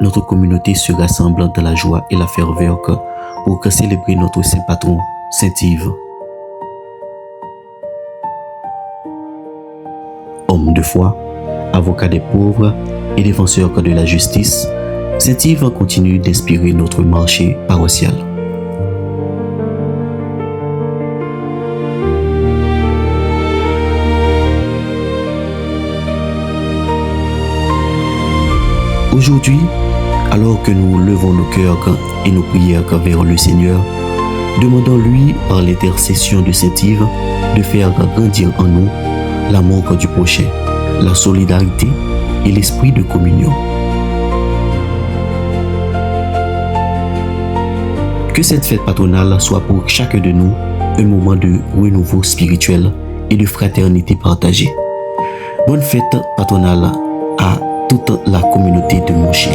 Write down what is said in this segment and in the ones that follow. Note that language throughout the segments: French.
notre communauté se rassemble dans la joie et la ferveur pour célébrer notre saint patron, Saint Yves. Homme de foi, avocat des pauvres et défenseur de la justice, Saint Yves continue d'inspirer notre marché paroissial. Aujourd'hui, alors que nous levons nos cœurs et nos prières vers le Seigneur, demandons-lui par l'intercession de Saint Yves de faire grandir en nous l'amour du prochain, la solidarité et l'esprit de communion. Que cette fête patronale soit pour chacun de nous un moment de renouveau spirituel et de fraternité partagée. Bonne fête patronale à toute la communauté de Montchil.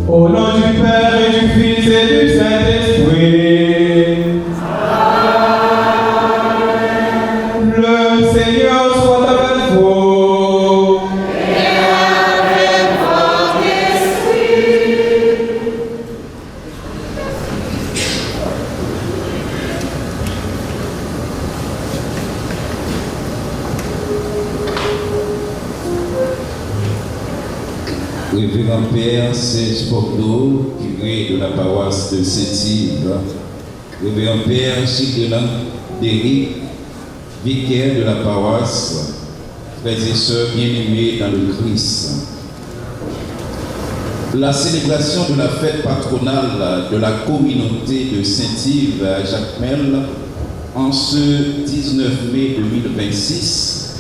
Au nom du Père et du Fils et du Saint-Esprit. Le Seigneur soit avec vous. Et avec votre esprit. Révérend Père Serge Bordeaux, curé de la paroisse de Saint-Yves, Révérend Père Chiquelin Déric, vicaire de la paroisse, frères et sœurs bien-aimés dans le Christ. La célébration de la fête patronale de la communauté de Saint-Yves à Jacmel en ce 19 mai 2026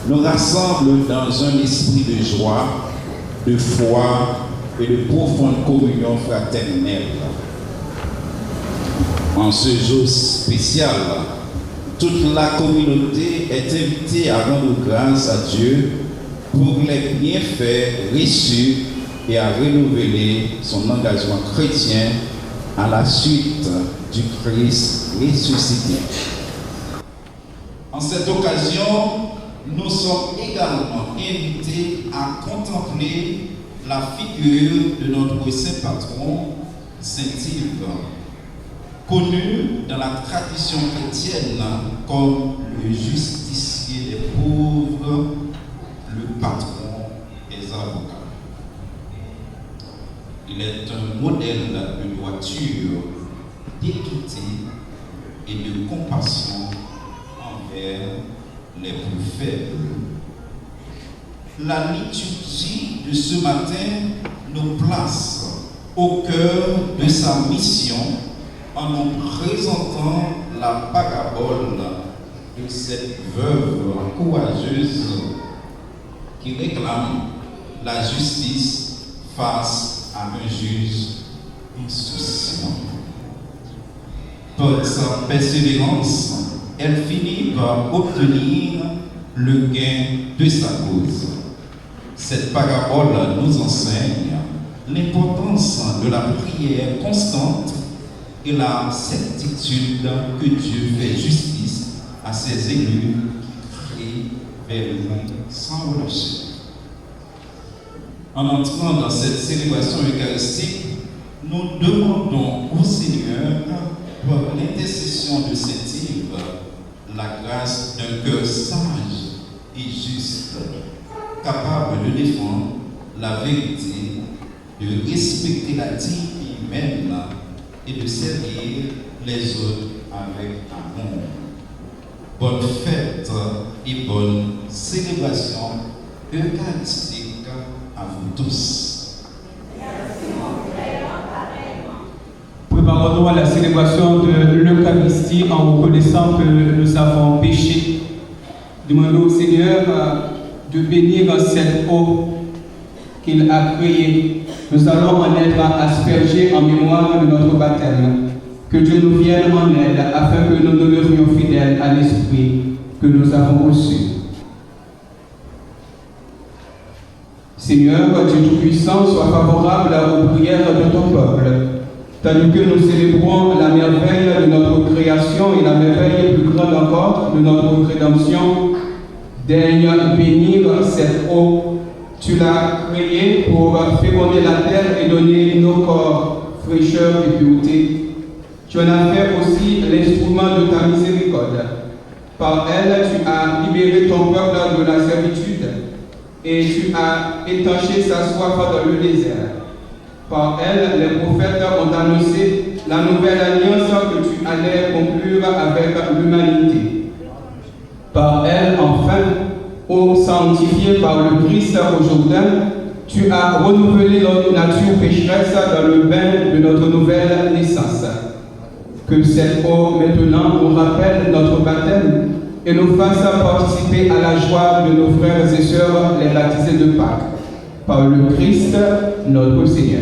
nous rassemble dans un esprit de joie, de foi et de profonde communion fraternelle. En ce jour spécial, toute la communauté est invitée à rendre grâce à Dieu pour les bienfaits reçus et à renouveler son engagement chrétien à la suite du Christ ressuscité. En cette occasion, nous sommes également invités à contempler la figure de notre saint patron, Saint-Yves, connu dans la tradition chrétienne comme le justicier des pauvres, le patron des avocats. Il est un modèle de droiture, d'équité et de compassion envers les plus faibles. La liturgie de ce matin nous place au cœur de sa mission en nous présentant la parabole de cette veuve courageuse qui réclame la justice face à un juge insouciant. Par sa persévérance, elle finit par obtenir le gain de sa cause. Cette parabole nous enseigne l'importance de la prière constante et la certitude que Dieu fait justice à ses élus qui crient vers lui sans relâcher. En entrant dans cette célébration eucharistique, nous demandons au Seigneur, par l'intercession de Saint-Yves, la grâce d'un cœur sage et juste, capable de défendre la vérité, de respecter la dignité humaine et de servir les autres avec amour. Bonne fête et bonne célébration eucharistique à vous tous. Préparons-nous à la célébration de l'Eucharistie en reconnaissant que nous avons péché. Demandons au Seigneur de bénir cette eau qu'il a créée. Nous allons en être aspergés en mémoire de notre baptême. Que Dieu nous vienne en aide afin que nous demeurions fidèles à l'Esprit que nous avons reçu. Seigneur, Dieu Tout-Puissant, sois favorable aux prières de ton peuple. Tandis que nous célébrons la merveille de notre création et la merveille plus grande encore de notre rédemption, daigne bénir cette eau. Tu l'as créée pour féconder la terre et donner nos corps fraîcheur et pureté. Tu en as fait aussi l'instrument de ta miséricorde. Par elle, tu as libéré ton peuple de la servitude et tu as étanché sa soif dans le désert. Par elle, les prophètes ont annoncé la nouvelle alliance que tu allais conclure avec l'humanité. Par elle, enfin, ô sanctifié par le Christ au Jourdain, tu as renouvelé notre nature pécheresse dans le bain de notre nouvelle naissance. Que cette eau maintenant nous rappelle notre baptême et nous fasse participer à la joie de nos frères et sœurs les baptisés de Pâques. Par le Christ, notre Seigneur.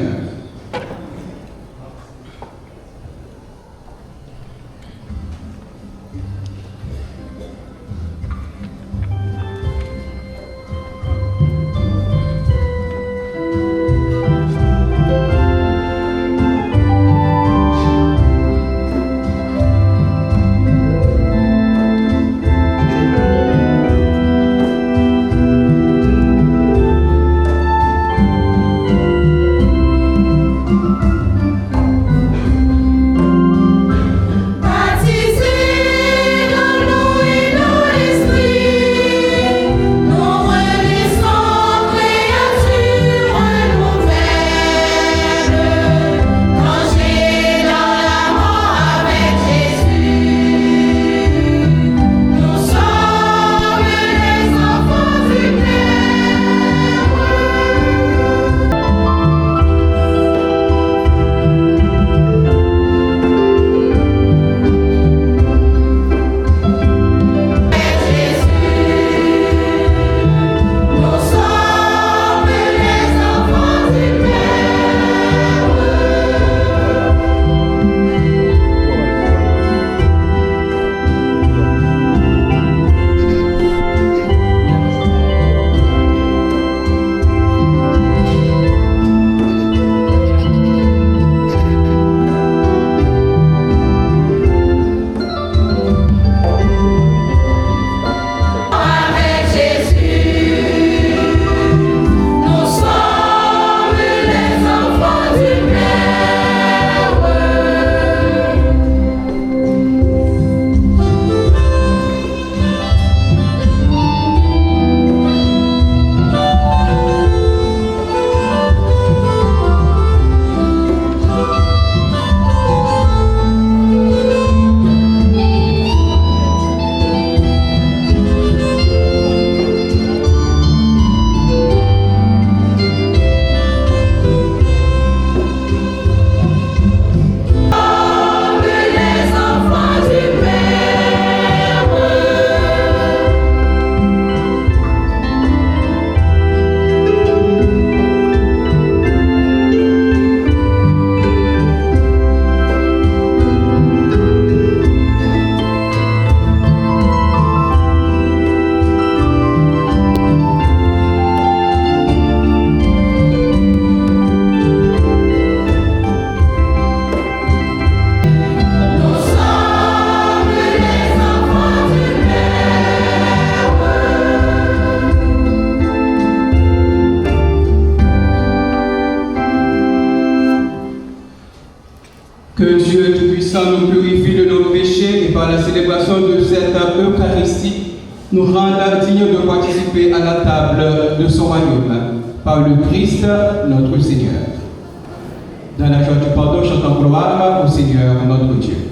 Que Dieu Tout-Puissant nous purifie de nos péchés et par la célébration de cette Eucharistie, nous rende dignes de participer à la table de son royaume. Par le Christ, notre Seigneur. Dans la joie du pardon, chantons gloire au Seigneur, notre Dieu.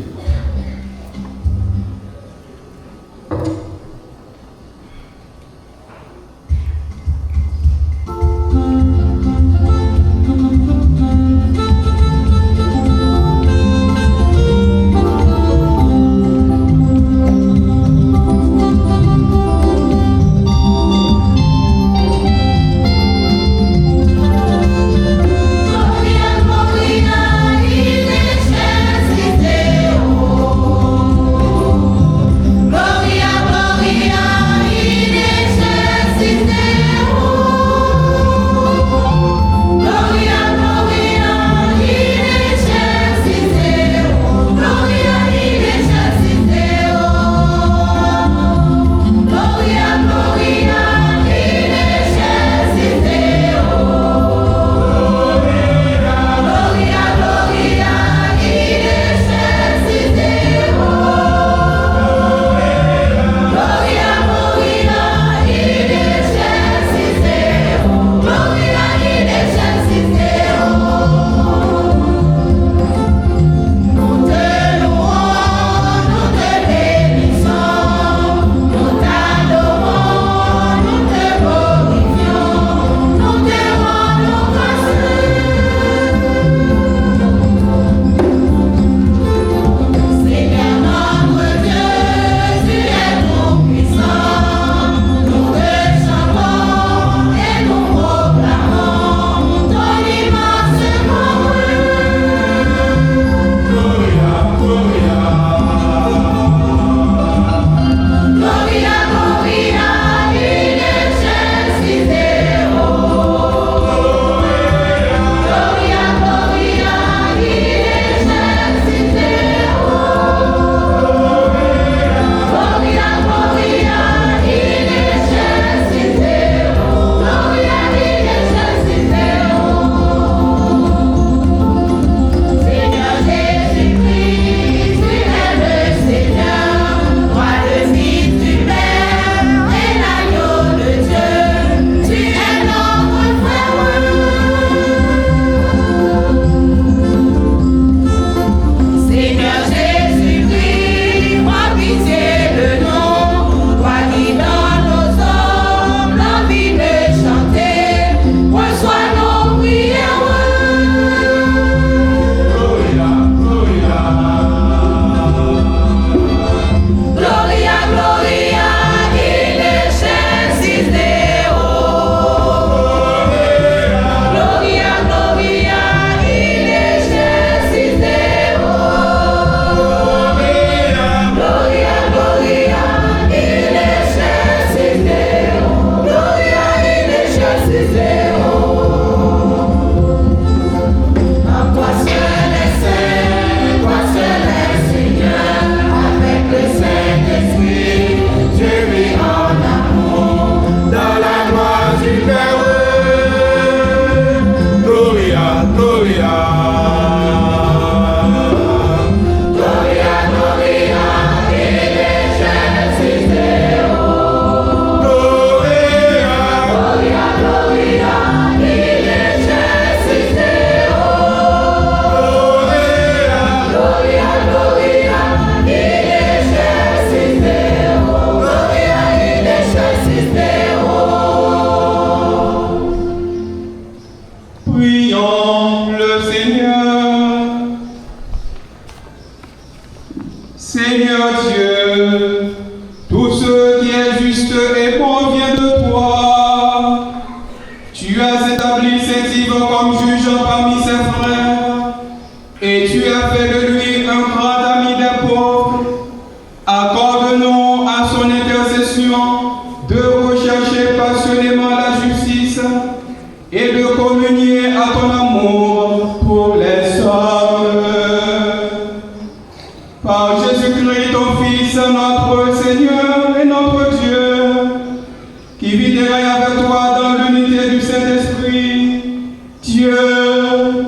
Dieu,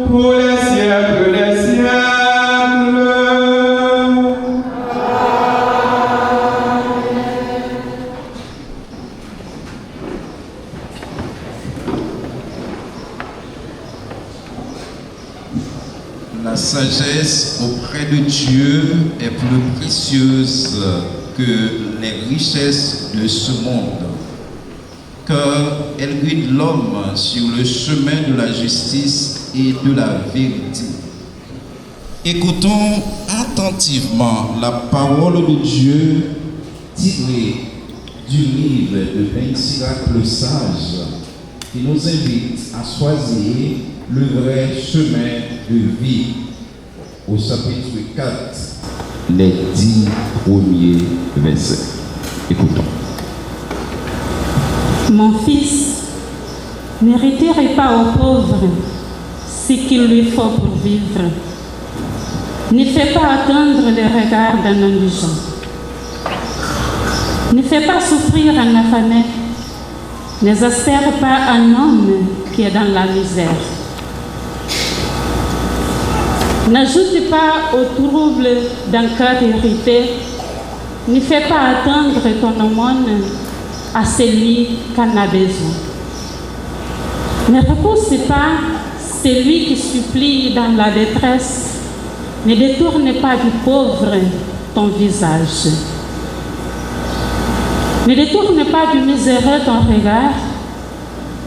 pour les siècles des siècles. La sagesse auprès de Dieu est plus précieuse que les richesses de ce monde, car elle guide l'homme sur le chemin de la justice et de la vérité. Écoutons attentivement la parole de Dieu tirée du livre de Ben Sirac le sage, qui nous invite à choisir le vrai chemin de vie. Au chapitre 4, les 10 premiers versets. Écoutons. Mon fils, ne retire pas au pauvre ce qu'il lui faut pour vivre. Ne fais pas attendre le regard d'un indigent. Ne fais pas souffrir un affamé. N'exaspère pas un homme qui est dans la misère. N'ajoute pas au trouble d'un cœur irrité. Ne fais pas attendre ton aumône à celui qui en a besoin. Ne repousse pas celui qui supplie dans la détresse. Ne détourne pas du pauvre ton visage. Ne détourne pas du miséreux ton regard.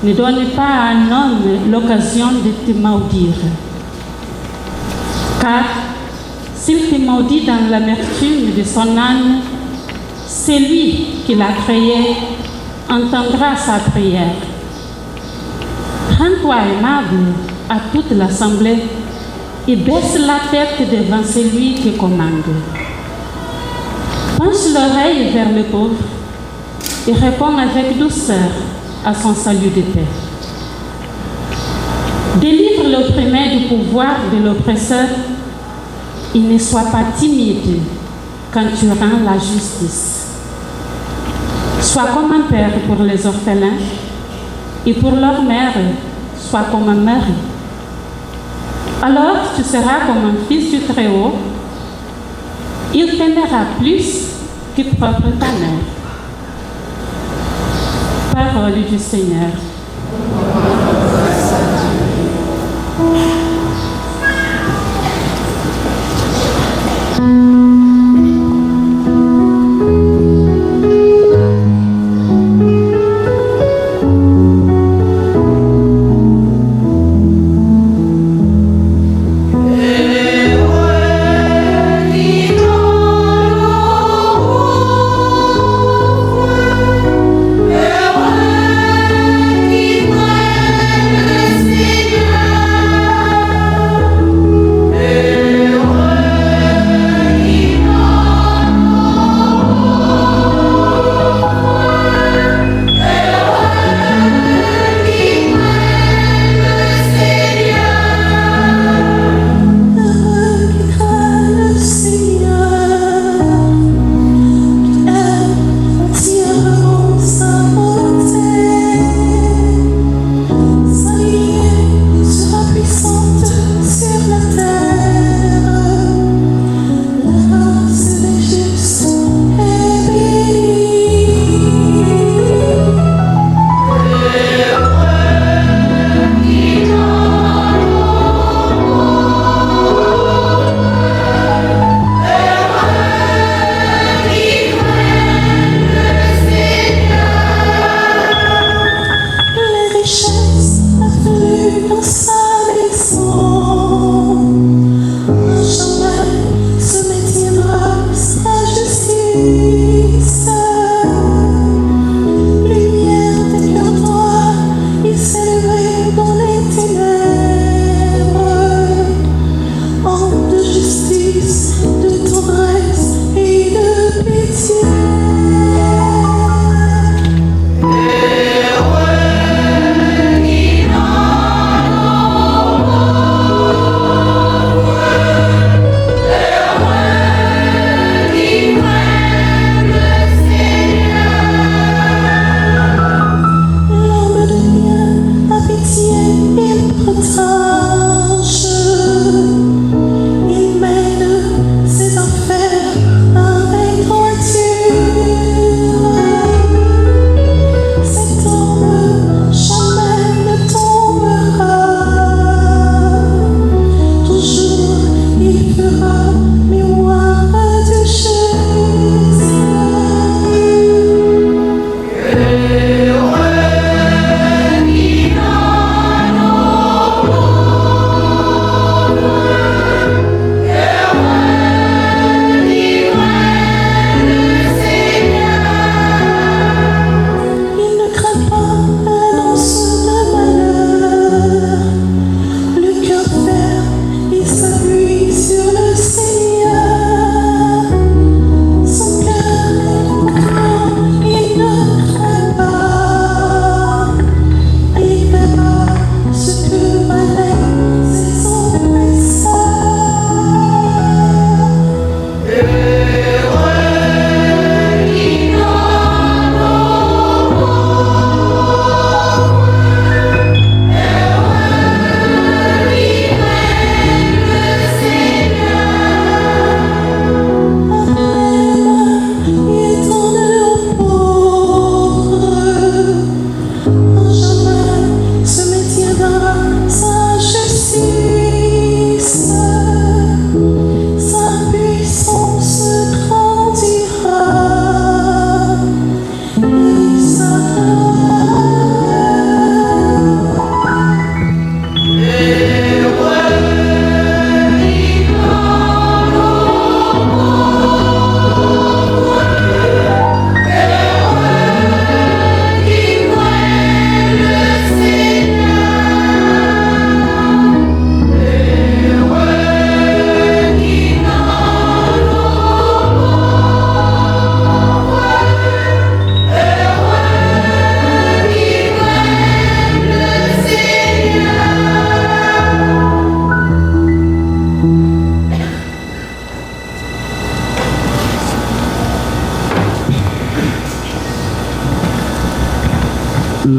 Ne donne pas à un homme l'occasion de te maudire. Car s'il te maudit dans l'amertume de son âme, c'est lui qui l'a créé entendra sa prière. Rends-toi aimable à toute l'assemblée et baisse la tête devant celui qui commande. Penche l'oreille vers le pauvre et réponds avec douceur à son salut de paix. Délivre l'opprimé du pouvoir de l'oppresseur et ne sois pas timide quand tu rends la justice. Sois comme un père pour les orphelins et pour leur mère, sois comme un mari. Alors tu seras comme un fils du Très-Haut. Il t'aimera plus que propre ta mère. Parole du Seigneur. Yeah.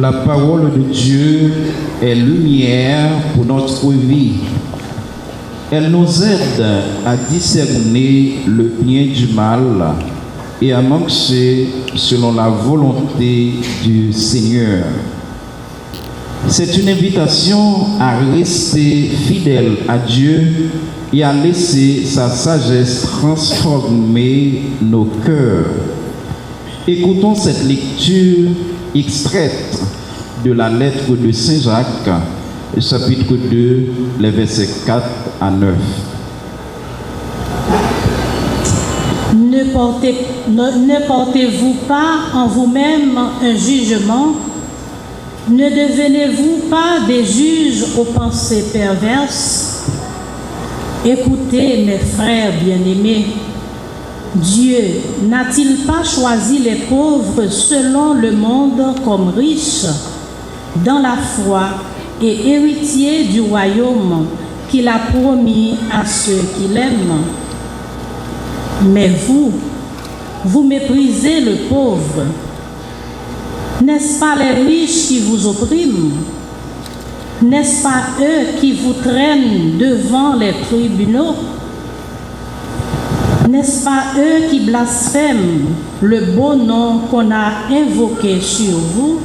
La parole de Dieu est lumière pour notre vie. Elle nous aide à discerner le bien du mal et à marcher selon la volonté du Seigneur. C'est une invitation à rester fidèle à Dieu et à laisser sa sagesse transformer nos cœurs. Écoutons cette lecture extraite de la lettre de Saint Jacques, chapitre 2, les versets 4 à 9. Ne portez-vous pas en vous-même un jugement? Ne devenez-vous pas des juges aux pensées perverses? Écoutez, mes frères bien-aimés, Dieu n'a-t-il pas choisi les pauvres selon le monde comme riches dans la foi et héritiers du royaume qu'il a promis à ceux qui l'aiment? Mais vous méprisez le pauvre. N'est-ce pas les riches qui vous oppriment? N'est-ce pas eux qui vous traînent devant les tribunaux? N'est-ce pas eux qui blasphèment le beau nom qu'on a invoqué sur vous?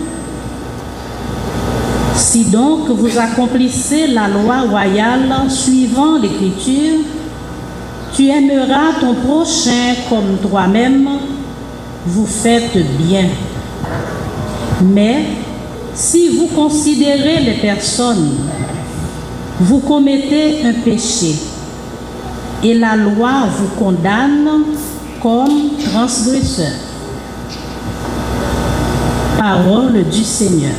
Si donc vous accomplissez la loi royale suivant l'Écriture, tu aimeras ton prochain comme toi-même, vous faites bien. Mais si vous considérez les personnes, vous commettez un péché et la loi vous condamne comme transgresseur. Parole du Seigneur.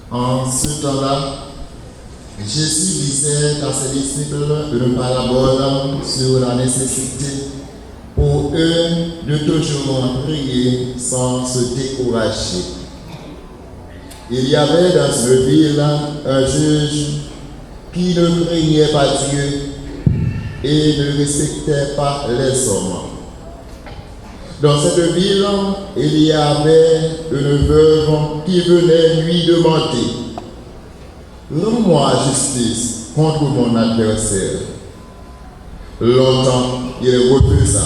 En ce temps-là, Jésus disait à ses disciples une parabole sur la nécessité pour eux de toujours prier sans se décourager. Il y avait dans une ville un juge qui ne craignait pas Dieu et ne respectait pas les hommes. Dans cette ville, il y avait une veuve qui venait lui demander « Rends-moi justice contre mon adversaire. » Longtemps, il refusa.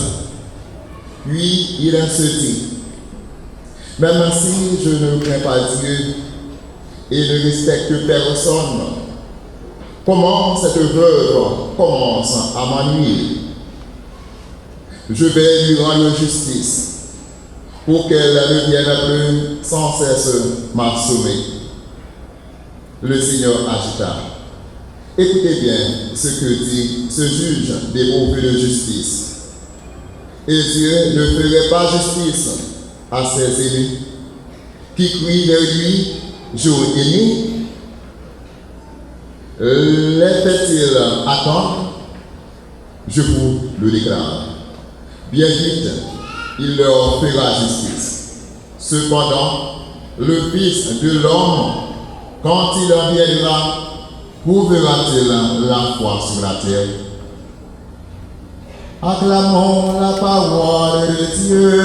Puis il se dit « Même si je ne crains pas Dieu et ne respecte personne, comment cette veuve commence à m'ennuyer? Je vais lui rendre justice pour qu'elle ne vienne plus sans cesse m'assommer. » Le Seigneur agita. Écoutez bien ce que dit ce juge dépourvu de justice. Et Dieu ne ferait pas justice à ses élus qui crient vers lui jour et nuit. Les fait-il attendre? Je vous le déclare. Bien vite, il leur fera justice. Cependant, le Fils de l'homme quand il en viendra, prouvera-t-il la foi sur la terre? Acclamons la parole de Dieu.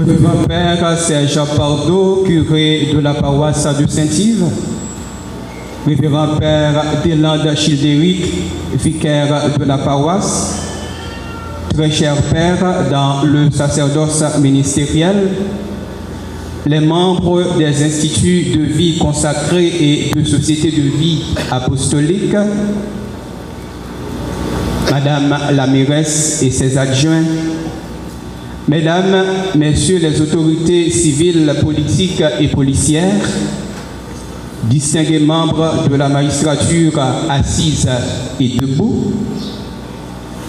Révérend Père Serge Pardo, curé de la paroisse de Saint-Yves, Révérend Père Delande Childéric, vicaire de la paroisse, très cher Père dans le sacerdoce ministériel, les membres des instituts de vie consacrée et de société de vie apostolique, Madame la mairesse et ses adjoints, Mesdames, Messieurs les autorités civiles, politiques et policières, distingués membres de la magistrature assise et debout,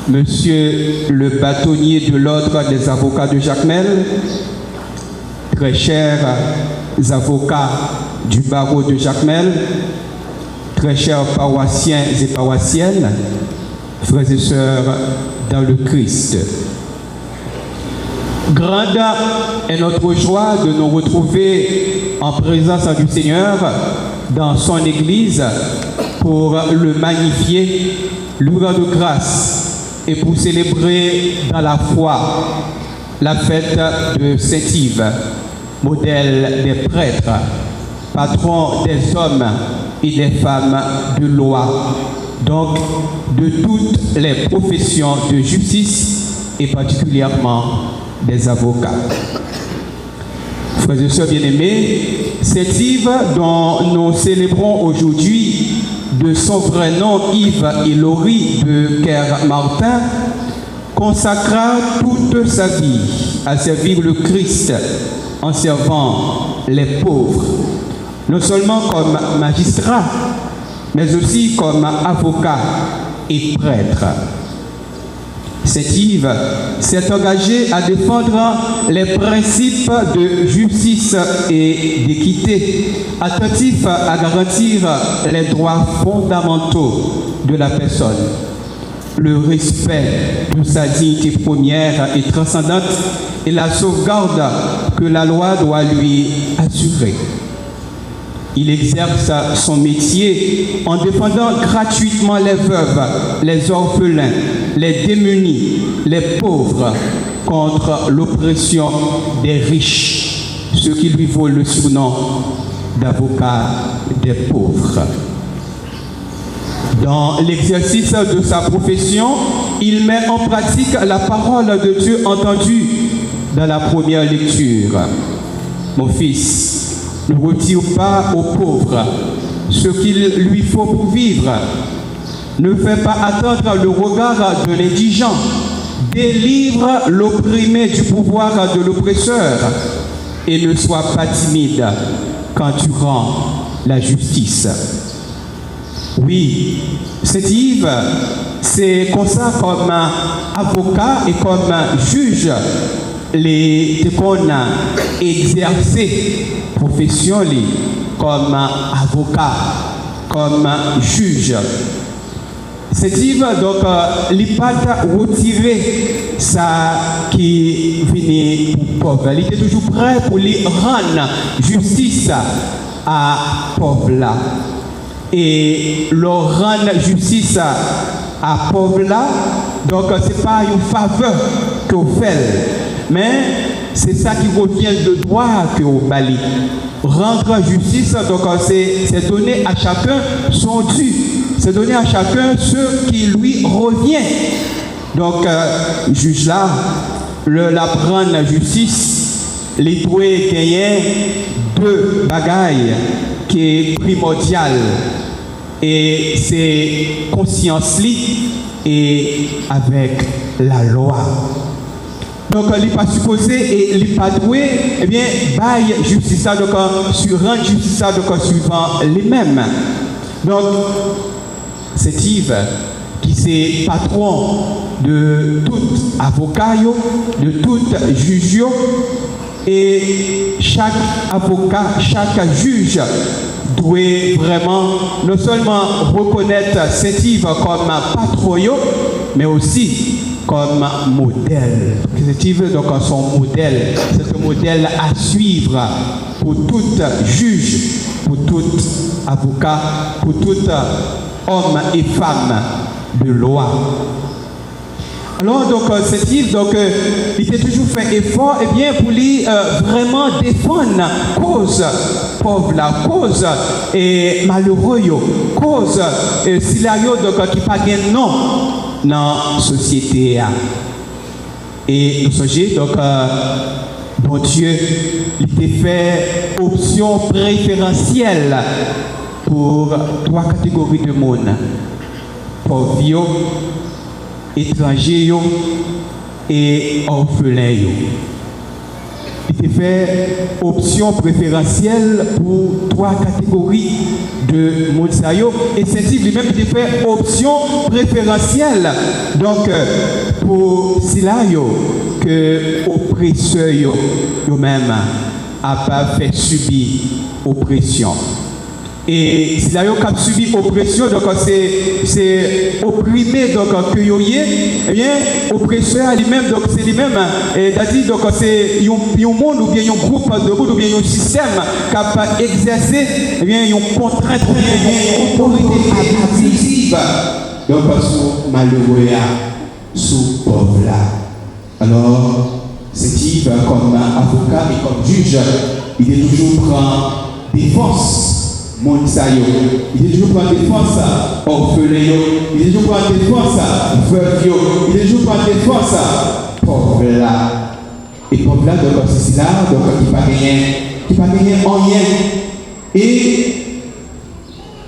Monsieur le bâtonnier de l'ordre des avocats de Jacmel, très chers avocats du barreau de Jacmel, très chers paroissiens et paroissiennes, frères et sœurs dans le Christ. Grande est notre joie de nous retrouver en présence du Seigneur dans son Église pour le magnifier, lui rendre grâce et pour célébrer dans la foi la fête de Saint-Yves, modèle des prêtres, patron des hommes et des femmes de loi, donc de toutes les professions de justice et particulièrement des avocats. Frères et sœurs bien-aimés, Saint-Yves dont nous célébrons aujourd'hui de son vrai nom Yves Hilary de Kermartin consacra toute sa vie à servir le Christ en servant les pauvres, non seulement comme magistrat, mais aussi comme avocat et prêtre. Saint-Yves s'est engagé à défendre les principes de justice et d'équité, attentif à garantir les droits fondamentaux de la personne, le respect de sa dignité première et transcendante et la sauvegarde que la loi doit lui assurer. Il exerce son métier en défendant gratuitement les veuves, les orphelins, les démunis, les pauvres contre l'oppression des riches, ce qui lui vaut le surnom d'avocat des pauvres. Dans l'exercice de sa profession, il met en pratique la parole de Dieu entendue dans la première lecture. Mon fils, ne retire pas aux pauvres ce qu'il lui faut pour vivre. Ne fais pas attendre le regard de l'indigent. Délivre l'opprimé du pouvoir de l'oppresseur et ne sois pas timide quand tu rends la justice. Oui, Saint-Yves, c'est comme ça comme avocat et comme juge les qu'on a exercé profession comme avocat, comme juge. Saint-Yves donc il pas retiré ça qui venait pour pauvre. Il était toujours prêt pour lui rendre justice à pauvre là. Et leur rendre justice à pauvre là, donc c'est pas une faveur que vous faites. Mais c'est ça qui revient de droit que vous bali. Rendre justice, donc c'est donner à chacun son dû. C'est donner à chacun ce qui lui revient. Donc, juge là, la prendre la justice, les doit gagner deux bagailles qui est primordial. Et c'est conscience-li et avec la loi. Donc, il n'est pas supposé et il n'est pas doué, eh bien, bail justice, donc, rendre justice, donc, suivant les mêmes. Donc, c'est Yves qui c'est patron de tout avocat, de tout juge, et chaque avocat, chaque juge doit vraiment non seulement reconnaître Saint-Yves comme patron, mais aussi comme modèle. Saint-Yves donc son modèle, c'est un modèle à suivre pour tout juge, pour tout avocat, pour tout homme et femme de loi. Alors, donc, Saint-Yves, donc, il a toujours fait effort, eh bien, pour lui vraiment défendre la cause pauvre, la cause et malheureux, cause s'il y a donc qui pas gain non dans la société. Et nous songeons, donc, bon Dieu, il a fait option préférentielle pour 3 catégories de monde. Pauvres, étrangers et orphelins. Il a fait option préférentielle pour 3 catégories de monde. Et Saint-Yves lui-même il a fait option préférentielle donc pour cela que oppresseurs eux-mêmes a pas fait subir oppression. Et si la yo cap subi oppression, donc c'est opprimé donc que yo eh bien oppresseur lui-même donc c'est lui-même c'est-à-dire donc c'est un monde ou bien un groupe de monde ou bien un système capable d'exercer eh bien une contrainte ou bien une autorité abusive donc sous malheureux sous pauvre là. Alors c'est comme avocat et comme juge, il est toujours prend défense. Monde sayo, il est toujours pour la défense orphelin, il est toujours pour la défense veuve, il est toujours pour la défense pauvre là. Et pauvre là, donc c'est là, donc qui pas gagné en rien. Et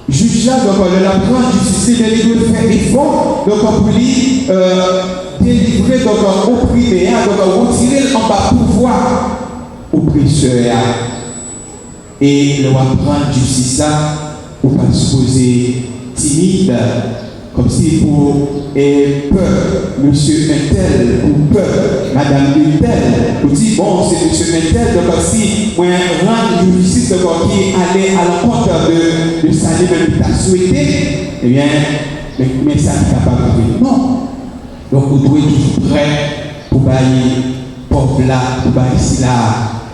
juge là, donc le lapin justice, il doit faire effort, donc pour lui délivrer, donc opprimer, donc retirer en bas pouvoir oppresseur. Et le roi prend justice là, pour pas se poser timide, comme si pour peur, monsieur Intel, ou peur, madame Intel, pour dire bon, c'est monsieur Intel, donc si on rend justice qui allait à l'encontre de sa liberté que tu as souhaité, eh bien, mais ça n'est pas capable de non. Donc, vous devez être toujours prêt pour bailler pauvre là, pour bailler ici là,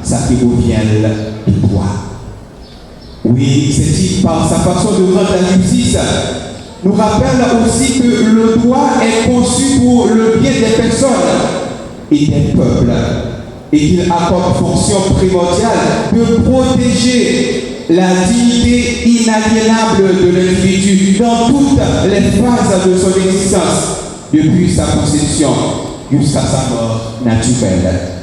ça qui revient de toi. Oui, c'est par sa façon de rendre la justice, nous rappelle aussi que le droit est conçu pour le bien des personnes et des peuples et qu'il a comme fonction primordiale de protéger la dignité inaliénable de l'individu dans toutes les phases de son existence, depuis sa conception jusqu'à sa mort naturelle.